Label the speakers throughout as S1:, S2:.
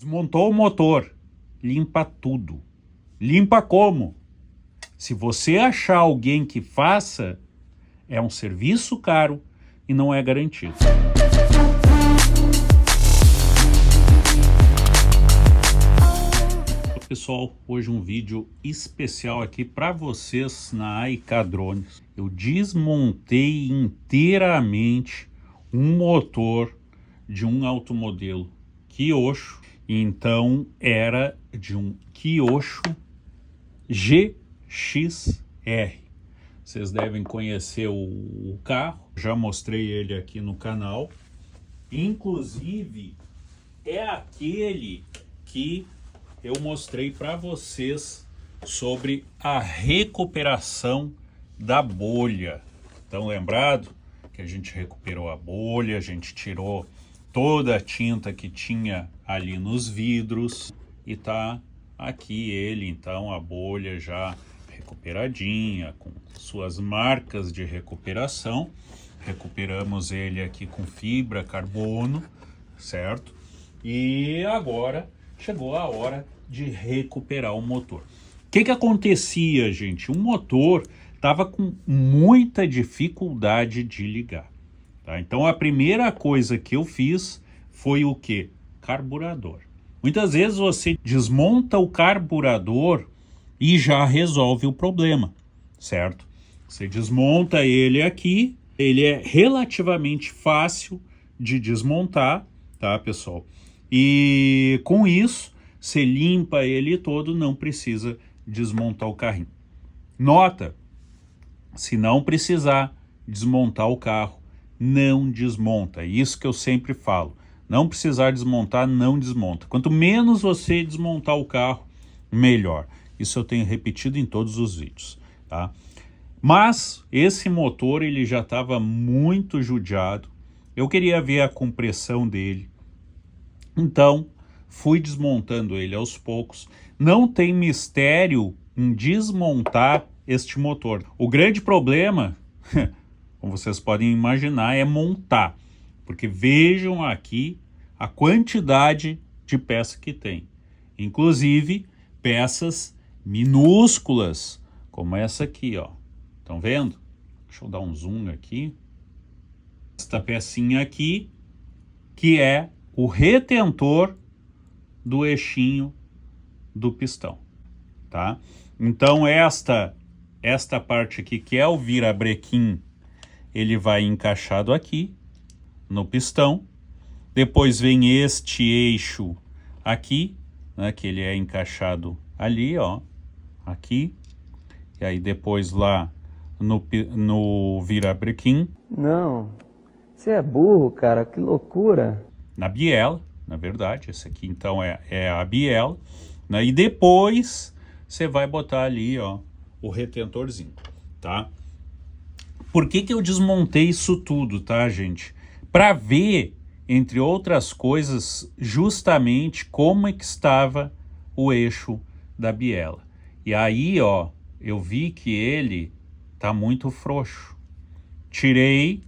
S1: Desmontou o motor, limpa tudo. Limpa como? Se você achar alguém que faça, é um serviço caro e não é garantido. Pessoal, hoje um vídeo especial aqui para vocês na AIK Drones. Eu desmontei inteiramente um motor de um automodelo Kyosho. Então era de um Kyosho GXR. Vocês devem conhecer o carro, já mostrei ele aqui no canal. Inclusive é aquele que eu mostrei para vocês sobre a recuperação da bolha. Estão lembrado que a gente recuperou a bolha, a gente tirou toda a tinta que tinha ali nos vidros e tá aqui ele, então, a bolha já recuperadinha, com suas marcas de recuperação. Recuperamos ele aqui com fibra carbono, certo? E agora chegou a hora de recuperar o motor. O que acontecia, gente? O motor estava com muita dificuldade de ligar. Tá? Então a primeira coisa que eu fiz foi o quê? Carburador. Muitas vezes você desmonta o carburador e já resolve o problema, certo? Você desmonta ele aqui, ele é relativamente fácil de desmontar, tá, pessoal? E com isso, você limpa ele todo, não precisa desmontar o carrinho. Nota, se não precisar desmontar o carro, não desmonta. Isso que eu sempre falo. Não precisar desmontar, não desmonta. Quanto menos você desmontar o carro, melhor. Isso eu tenho repetido em todos os vídeos, tá? Mas esse motor ele já estava muito judiado. Eu queria ver a compressão dele. Então, fui desmontando ele aos poucos. Não tem mistério em desmontar este motor. O grande problema, como vocês podem imaginar, é montar. Porque vejam aqui a quantidade de peça que tem. Inclusive, peças minúsculas, como essa aqui, ó. Estão vendo? Deixa eu dar um zoom aqui. Esta pecinha aqui, que é o retentor do eixinho do pistão, tá? Então esta parte aqui, que é o virabrequim, ele vai encaixado aqui no pistão. Depois vem este eixo aqui, né, que ele é encaixado ali, ó, aqui. E aí depois lá no virabrequim.
S2: Não, você é burro, cara, que loucura.
S1: Na biela, na verdade, esse aqui então é a biela, né? E depois você vai botar ali, ó, o retentorzinho, tá? Por que eu desmontei isso tudo, tá, gente? Para ver, entre outras coisas, justamente como é que estava o eixo da biela. E aí, ó, eu vi que ele tá muito frouxo. Tirei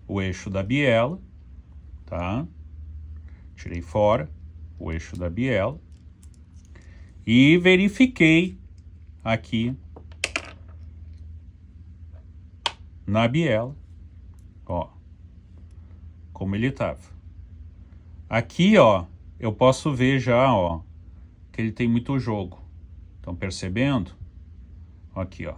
S1: o eixo da biela, tá? Tirei fora o eixo da biela e verifiquei aqui na biela, ó, como ele tava. Aqui, ó, eu posso ver já, ó, que ele tem muito jogo. Estão percebendo? Aqui, ó.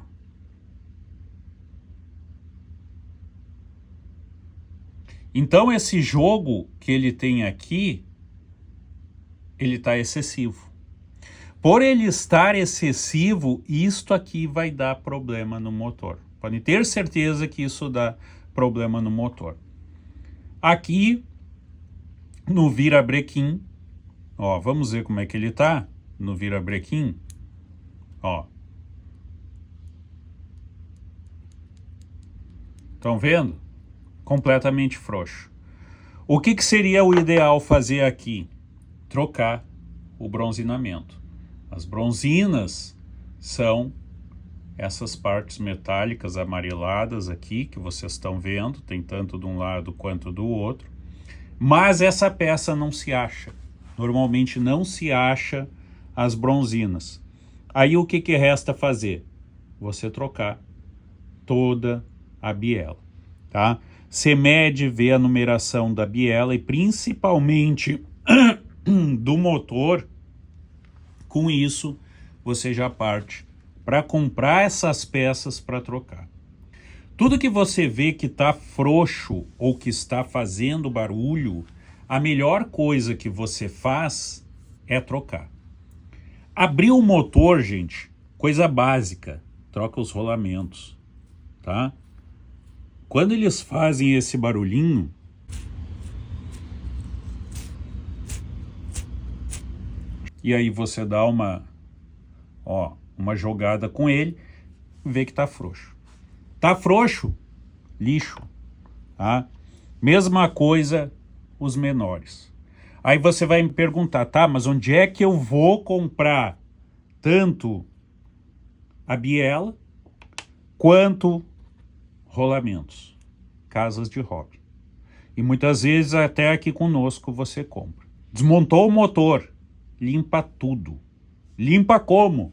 S1: Então esse jogo que ele tem aqui, ele está excessivo. Por ele estar excessivo, isto aqui vai dar problema no motor. Podem ter certeza que isso dá problema no motor. Aqui no virabrequim, ó, vamos ver como é que ele tá no virabrequim, ó. Estão vendo? Completamente frouxo. O que seria o ideal fazer aqui? Trocar o bronzinamento. As bronzinas são essas partes metálicas amareladas aqui que vocês estão vendo, tem tanto de um lado quanto do outro, mas essa peça não se acha. Normalmente não se acha as bronzinas. Aí o que resta fazer? Você trocar toda a biela, tá? Você mede, vê a numeração da biela e principalmente do motor. Com isso, você já parte para comprar essas peças para trocar. Tudo que você vê que está frouxo ou que está fazendo barulho, a melhor coisa que você faz é trocar. Abrir o motor, gente, coisa básica, troca os rolamentos, tá? Quando eles fazem esse barulhinho, e aí você dá uma jogada com ele, vê que tá frouxo. Tá frouxo? Lixo, tá? Mesma coisa os menores. Aí você vai me perguntar, tá, mas onde é que eu vou comprar tanto a biela quanto rolamentos? Casas de hobby. E muitas vezes até aqui conosco você compra. Desmontou o motor, limpa tudo. Limpa como?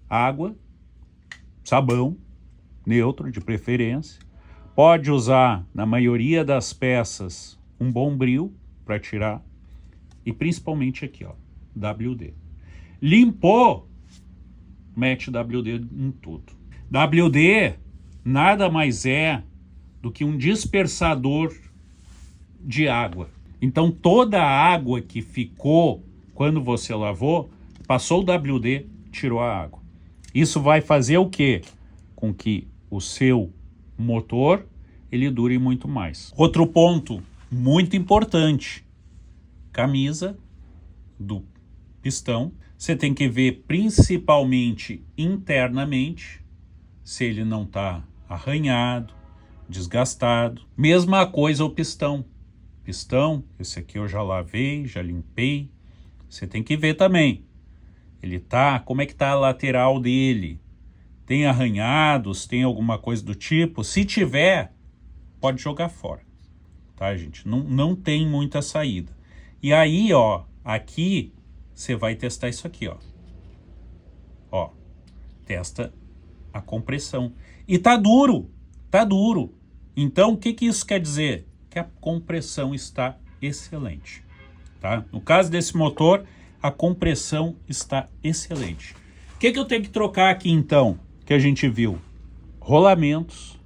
S1: Água, sabão, neutro de preferência. Pode usar, na maioria das peças, um Bombril para tirar. E principalmente aqui, ó, WD. Limpou, mete WD em tudo. WD nada mais é do que um dispersador de água. Então toda a água que ficou quando você lavou, passou o WD, tirou a água. Isso vai fazer o quê? Com que o seu motor ele dure muito mais. Outro ponto muito importante, camisa do pistão. Você tem que ver principalmente internamente se ele não está arranhado, desgastado. Mesma coisa o pistão. Pistão, esse aqui eu já lavei, já limpei. Você tem que ver também. Ele tá, como é que tá a lateral dele? Tem arranhados, tem alguma coisa do tipo? Se tiver, pode jogar fora. Tá, gente? Não tem muita saída. E aí, ó, aqui você vai testar isso aqui, ó. Ó, testa a compressão. E tá duro, tá duro. Então, o que isso quer dizer? Que a compressão está excelente, tá? No caso desse motor, a compressão está excelente. O que eu tenho que trocar aqui, então, que a gente viu? Rolamentos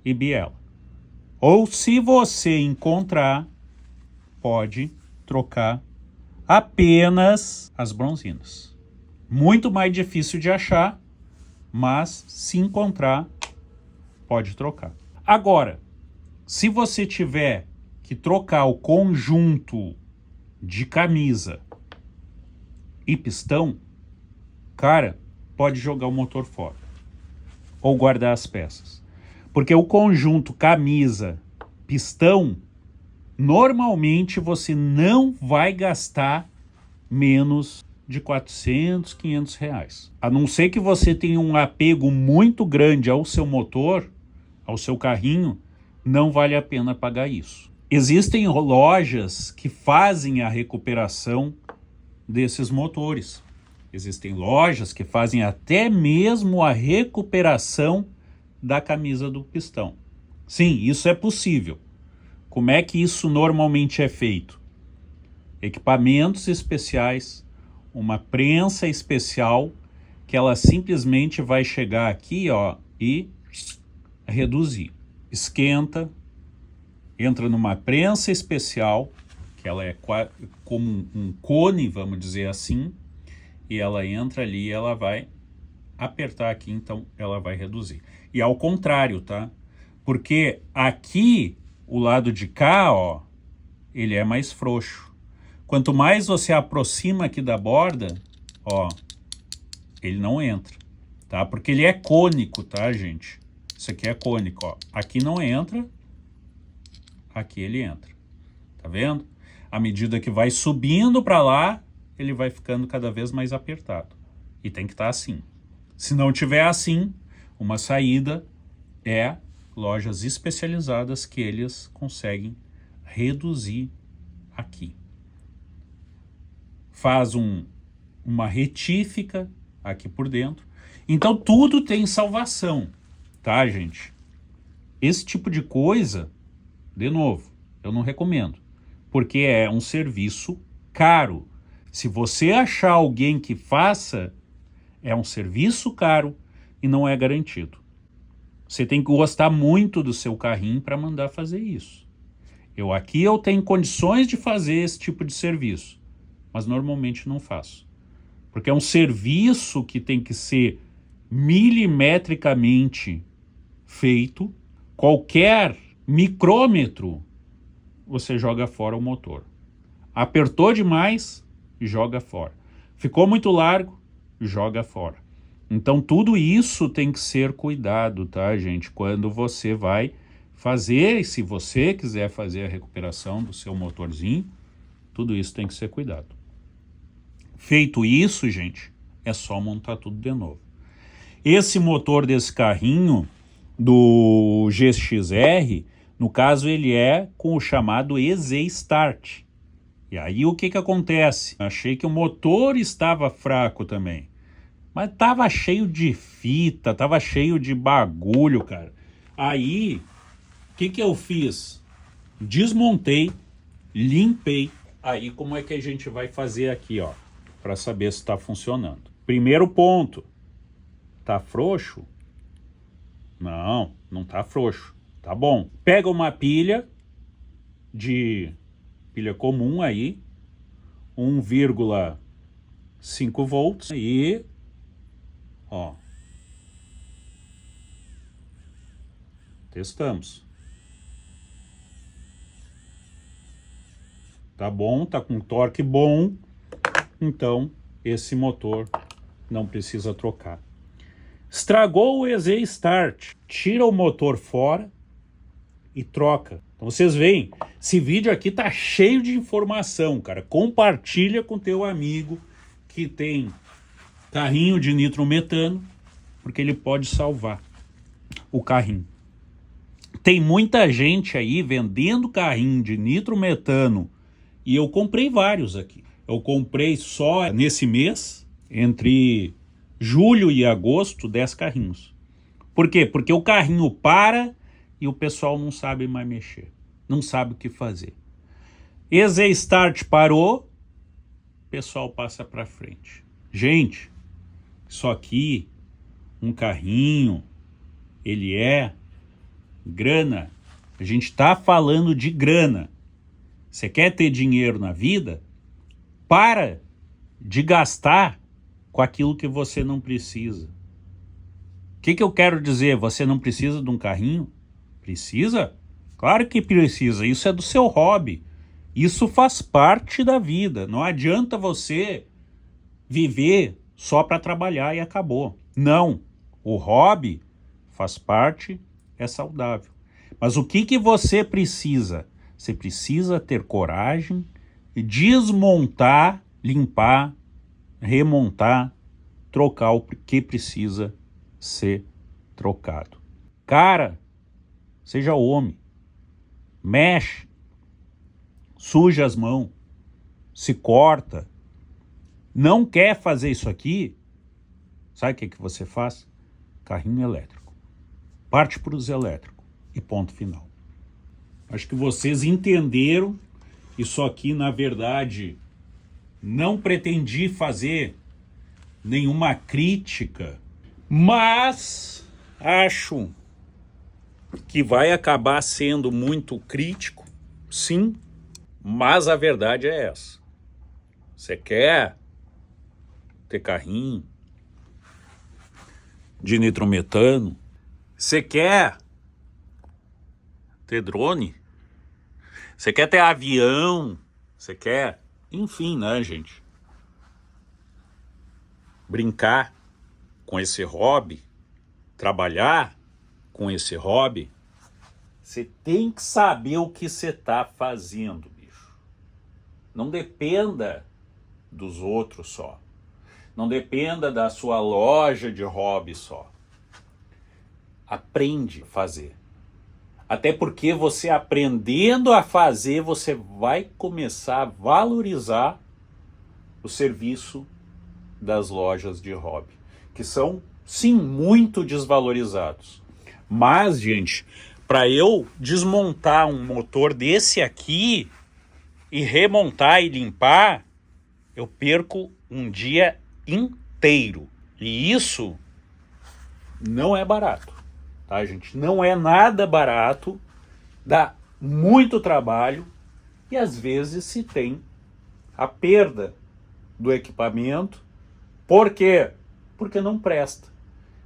S1: e biela. Ou, se você encontrar, pode trocar apenas as bronzinas. Muito mais difícil de achar, mas se encontrar, pode trocar. Agora, se você tiver que trocar o conjunto de camisa e pistão, cara, pode jogar o motor fora ou guardar as peças. Porque o conjunto camisa, pistão, normalmente você não vai gastar menos de 400, 500 reais. A não ser que você tenha um apego muito grande ao seu motor, ao seu carrinho, não vale a pena pagar isso. Existem lojas que fazem a recuperação desses motores. Existem lojas que fazem até mesmo a recuperação da camisa do pistão. Sim, isso é possível. Como é que isso normalmente é feito? Equipamentos especiais, uma prensa especial, que ela simplesmente vai chegar aqui, ó, e reduzir. Esquenta, entra numa prensa especial, que ela é como um cone, vamos dizer assim, e ela entra ali e ela vai apertar aqui, então ela vai reduzir. E ao contrário, tá? Porque aqui, o lado de cá, ó, ele é mais frouxo. Quanto mais você aproxima aqui da borda, ó, ele não entra, tá? Porque ele é cônico, tá, gente? Isso aqui é cônico, ó. Aqui não entra, aqui ele entra. Tá vendo? À medida que vai subindo para lá, ele vai ficando cada vez mais apertado. E tem que estar assim. Se não tiver assim, uma saída é lojas especializadas que eles conseguem reduzir aqui. faz uma retífica aqui por dentro. Então tudo tem salvação, tá, gente? Esse tipo de coisa, de novo, eu não recomendo, porque é um serviço caro. Se você achar alguém que faça, é um serviço caro e não é garantido. Você tem que gostar muito do seu carrinho para mandar fazer isso. Eu tenho condições de fazer esse tipo de serviço, mas normalmente não faço. Porque é um serviço que tem que ser milimetricamente feito. Qualquer micrômetro, você joga fora o motor. Apertou demais, joga fora. Ficou muito largo, joga fora. Então tudo isso tem que ser cuidado, tá, gente? Quando você vai fazer, e se você quiser fazer a recuperação do seu motorzinho, tudo isso tem que ser cuidado. Feito isso, gente, é só montar tudo de novo. Esse motor desse carrinho, do GXR, no caso ele é com o chamado EZ Start. E aí o que acontece? Achei que o motor estava fraco também. Mas tava cheio de fita, tava cheio de bagulho, cara. Aí, o que eu fiz? Desmontei, limpei. Aí como é que a gente vai fazer aqui, ó, para saber se está funcionando? Primeiro ponto, tá frouxo? Não tá frouxo, tá bom. Pega uma pilha comum aí, 1,5 volts e, ó, testamos. Tá bom, tá com torque bom, então esse motor não precisa trocar. Estragou o EZ Start, tira o motor fora e troca. Então vocês veem, esse vídeo aqui tá cheio de informação, cara. Compartilha com teu amigo que tem carrinho de nitrometano, porque ele pode salvar o carrinho. Tem muita gente aí vendendo carrinho de nitrometano e eu comprei vários aqui. Eu comprei só nesse mês, entre julho e agosto, 10 carrinhos. Por quê? Porque o carrinho para e o pessoal não sabe mais mexer. Não sabe o que fazer. EZ Start parou, o pessoal passa para frente. Gente, isso aqui, um carrinho, ele é grana. A gente está falando de grana. Você quer ter dinheiro na vida? Para de gastar com aquilo que você não precisa. O que eu quero dizer? Você não precisa de um carrinho? Precisa? Claro que precisa. Isso é do seu hobby. Isso faz parte da vida. Não adianta você viver só para trabalhar e acabou. Não. O hobby faz parte, é saudável. Mas o que você precisa? Você precisa ter coragem de desmontar, limpar, remontar, trocar o que precisa ser trocado. Cara, seja homem, mexe, suja as mãos, se corta. Não quer fazer isso aqui? Sabe o que você faz? Carrinho elétrico. Parte para os elétricos e ponto final. Acho que vocês entenderam. Isso aqui, na verdade, não pretendi fazer nenhuma crítica, mas acho que vai acabar sendo muito crítico, sim, mas a verdade é essa. Você quer ter carrinho de nitrometano? Você quer ter drone? Você quer ter avião? Você quer... Enfim, né, gente? Brincar com esse hobby, trabalhar com esse hobby, você tem que saber o que você está fazendo, bicho. Não dependa dos outros só. Não dependa da sua loja de hobby só. Aprende a fazer. Até porque você aprendendo a fazer, você vai começar a valorizar o serviço das lojas de hobby, que são, sim, muito desvalorizados. Mas, gente, para eu desmontar um motor desse aqui e remontar e limpar, eu perco um dia inteiro. E isso não é barato, tá, gente? Não é nada barato, dá muito trabalho e às vezes se tem a perda do equipamento. Por quê? Porque não presta.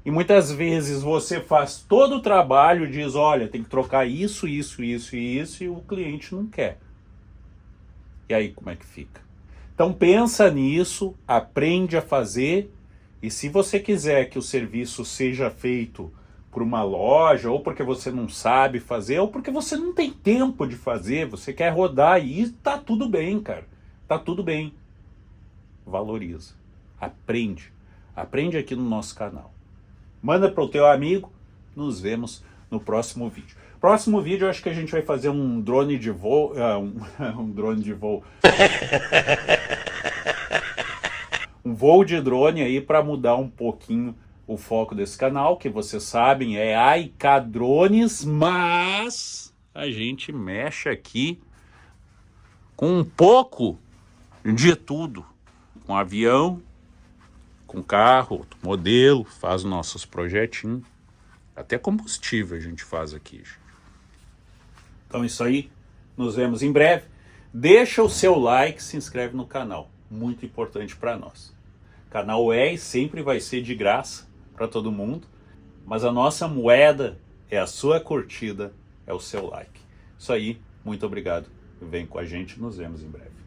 S1: E muitas vezes você faz todo o trabalho, diz, olha, tem que trocar isso, isso, isso e isso, e o cliente não quer. E aí como é que fica? Então pensa nisso, aprende a fazer, e se você quiser que o serviço seja feito por uma loja, ou porque você não sabe fazer, ou porque você não tem tempo de fazer, você quer rodar, e tá tudo bem, cara. Tá tudo bem. Valoriza. Aprende. Aprende aqui no nosso canal. Manda para o teu amigo. Nos vemos no próximo vídeo. Próximo vídeo eu acho que a gente vai fazer um drone de voo. Um drone de voo. Um voo de drone aí para mudar um pouquinho o foco desse canal, que vocês sabem é AIK Drones, mas a gente mexe aqui com um pouco de tudo. Com avião, com carro, modelo, faz nossos projetinhos. Até combustível a gente faz aqui. Então é isso aí. Nos vemos em breve. Deixa o seu like, se inscreve no canal. Muito importante para nós. O canal é e sempre vai ser de graça para todo mundo. Mas a nossa moeda é a sua curtida, é o seu like. Isso aí. Muito obrigado. Vem com a gente. Nos vemos em breve.